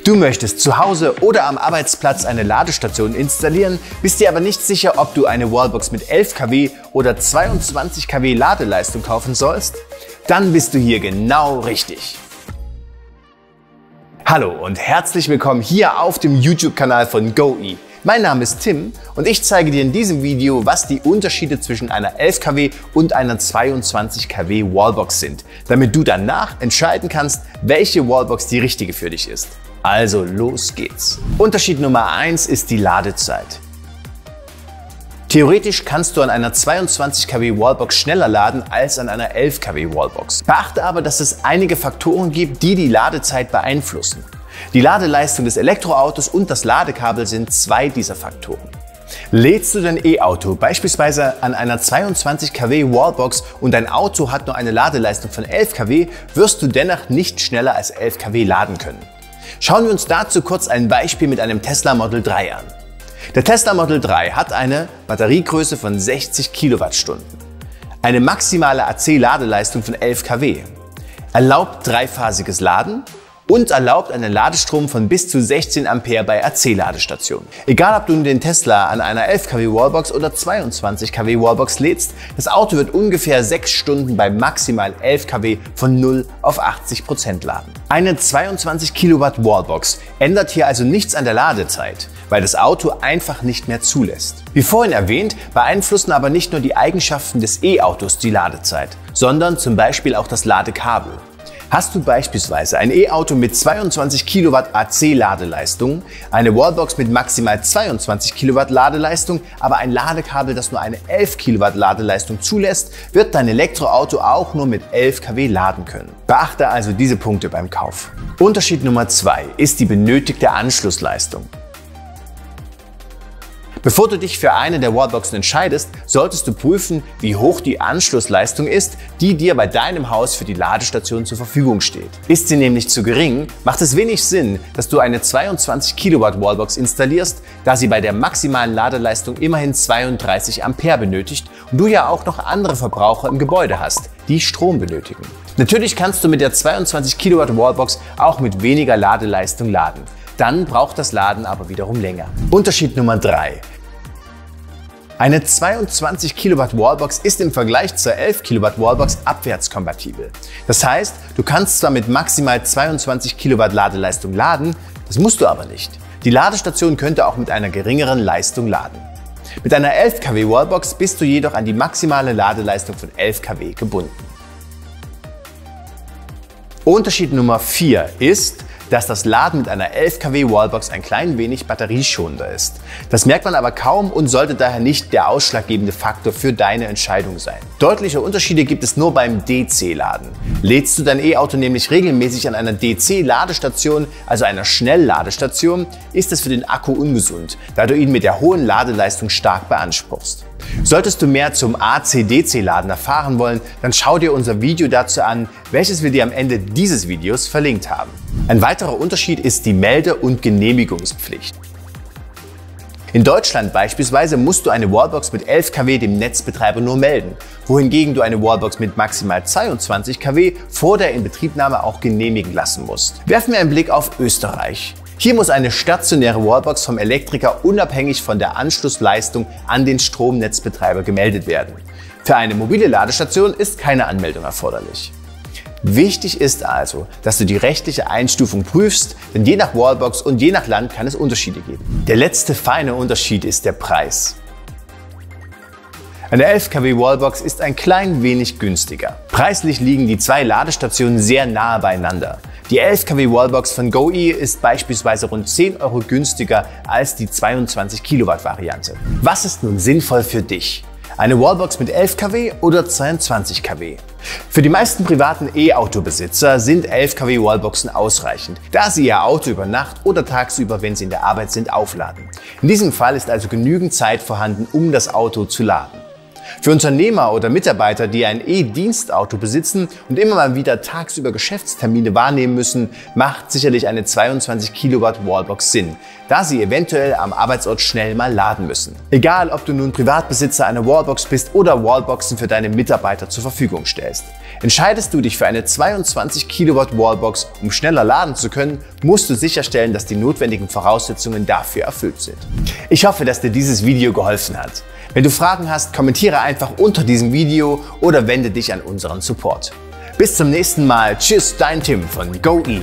Du möchtest zu Hause oder am Arbeitsplatz eine Ladestation installieren, bist dir aber nicht sicher, ob du eine Wallbox mit 11 kW oder 22 kW Ladeleistung kaufen sollst? Dann bist du hier genau richtig. Hallo und herzlich willkommen hier auf dem YouTube-Kanal von GoE. Mein Name ist Tim und ich zeige dir in diesem Video, was die Unterschiede zwischen einer 11 kW und einer 22 kW Wallbox sind, damit du danach entscheiden kannst, welche Wallbox die richtige für dich ist. Also los geht's. Unterschied Nummer 1 ist die Ladezeit. Theoretisch kannst du an einer 22 kW Wallbox schneller laden als an einer 11 kW Wallbox. Beachte aber, dass es einige Faktoren gibt, die die Ladezeit beeinflussen. Die Ladeleistung des Elektroautos und das Ladekabel sind zwei dieser Faktoren. Lädst du dein E-Auto beispielsweise an einer 22 kW Wallbox und dein Auto hat nur eine Ladeleistung von 11 kW, wirst du dennoch nicht schneller als 11 kW laden können. Schauen wir uns dazu kurz ein Beispiel mit einem Tesla Model 3 an. Der Tesla Model 3 hat eine Batteriegröße von 60 Kilowattstunden, eine maximale AC-Ladeleistung von 11 kW, erlaubt dreiphasiges Laden und erlaubt einen Ladestrom von bis zu 16 Ampere bei AC-Ladestationen. Egal ob du den Tesla an einer 11 kW Wallbox oder 22 kW Wallbox lädst, das Auto wird ungefähr 6 Stunden bei maximal 11 kW von 0 auf 80% laden. Eine 22 Kilowatt Wallbox ändert hier also nichts an der Ladezeit, weil das Auto einfach nicht mehr zulässt. Wie vorhin erwähnt, beeinflussen aber nicht nur die Eigenschaften des E-Autos die Ladezeit, sondern zum Beispiel auch das Ladekabel. Hast du beispielsweise ein E-Auto mit 22 Kilowatt AC-Ladeleistung, eine Wallbox mit maximal 22 Kilowatt Ladeleistung, aber ein Ladekabel, das nur eine 11 Kilowatt Ladeleistung zulässt, wird dein Elektroauto auch nur mit 11 kW laden können. Beachte also diese Punkte beim Kauf. Unterschied Nummer 2 ist die benötigte Anschlussleistung. Bevor du dich für eine der Wallboxen entscheidest, solltest du prüfen, wie hoch die Anschlussleistung ist, die dir bei deinem Haus für die Ladestation zur Verfügung steht. Ist sie nämlich zu gering, macht es wenig Sinn, dass du eine 22 Kilowatt Wallbox installierst, da sie bei der maximalen Ladeleistung immerhin 32 Ampere benötigt und du ja auch noch andere Verbraucher im Gebäude hast, die Strom benötigen. Natürlich kannst du mit der 22 Kilowatt Wallbox auch mit weniger Ladeleistung laden. Dann braucht das Laden aber wiederum länger. Unterschied Nummer 3. Eine 22 Kilowatt Wallbox ist im Vergleich zur 11 Kilowatt Wallbox abwärtskompatibel. Das heißt, du kannst zwar mit maximal 22 Kilowatt Ladeleistung laden, das musst du aber nicht. Die Ladestation könnte auch mit einer geringeren Leistung laden. Mit einer 11 kW Wallbox bist du jedoch an die maximale Ladeleistung von 11 kW gebunden. Unterschied Nummer 4 ist, dass das Laden mit einer 11 kW Wallbox ein klein wenig batterieschonender ist. Das merkt man aber kaum und sollte daher nicht der ausschlaggebende Faktor für deine Entscheidung sein. Deutliche Unterschiede gibt es nur beim DC-Laden. Lädst du dein E-Auto nämlich regelmäßig an einer DC-Ladestation, also einer Schnellladestation, ist es für den Akku ungesund, da du ihn mit der hohen Ladeleistung stark beanspruchst. Solltest du mehr zum AC-DC-Laden erfahren wollen, dann schau dir unser Video dazu an, welches wir dir am Ende dieses Videos verlinkt haben. Ein weiterer Unterschied ist die Melde- und Genehmigungspflicht. In Deutschland beispielsweise musst du eine Wallbox mit 11 kW dem Netzbetreiber nur melden, wohingegen du eine Wallbox mit maximal 22 kW vor der Inbetriebnahme auch genehmigen lassen musst. Werfen wir einen Blick auf Österreich. Hier muss eine stationäre Wallbox vom Elektriker unabhängig von der Anschlussleistung an den Stromnetzbetreiber gemeldet werden. Für eine mobile Ladestation ist keine Anmeldung erforderlich. Wichtig ist also, dass du die rechtliche Einstufung prüfst, denn je nach Wallbox und je nach Land kann es Unterschiede geben. Der letzte feine Unterschied ist der Preis. Eine 11 kW Wallbox ist ein klein wenig günstiger. Preislich liegen die zwei Ladestationen sehr nahe beieinander. Die 11 kW Wallbox von GoE ist beispielsweise rund 10 € günstiger als die 22 Kilowatt Variante. Was ist nun sinnvoll für dich? Eine Wallbox mit 11 kW oder 22 kW? Für die meisten privaten E-Auto-Besitzer sind 11 kW Wallboxen ausreichend, da sie ihr Auto über Nacht oder tagsüber, wenn sie in der Arbeit sind, aufladen. In diesem Fall ist also genügend Zeit vorhanden, um das Auto zu laden. Für Unternehmer oder Mitarbeiter, die ein E-Dienstauto besitzen und immer mal wieder tagsüber Geschäftstermine wahrnehmen müssen, macht sicherlich eine 22 Kilowatt Wallbox Sinn, da sie eventuell am Arbeitsort schnell mal laden müssen. Egal, ob du nun Privatbesitzer einer Wallbox bist oder Wallboxen für deine Mitarbeiter zur Verfügung stellst. Entscheidest du dich für eine 22 Kilowatt Wallbox, um schneller laden zu können, musst du sicherstellen, dass die notwendigen Voraussetzungen dafür erfüllt sind. Ich hoffe, dass dir dieses Video geholfen hat. Wenn du Fragen hast, kommentiere einfach unter diesem Video oder wende dich an unseren Support. Bis zum nächsten Mal. Tschüss, dein Tim von GoE.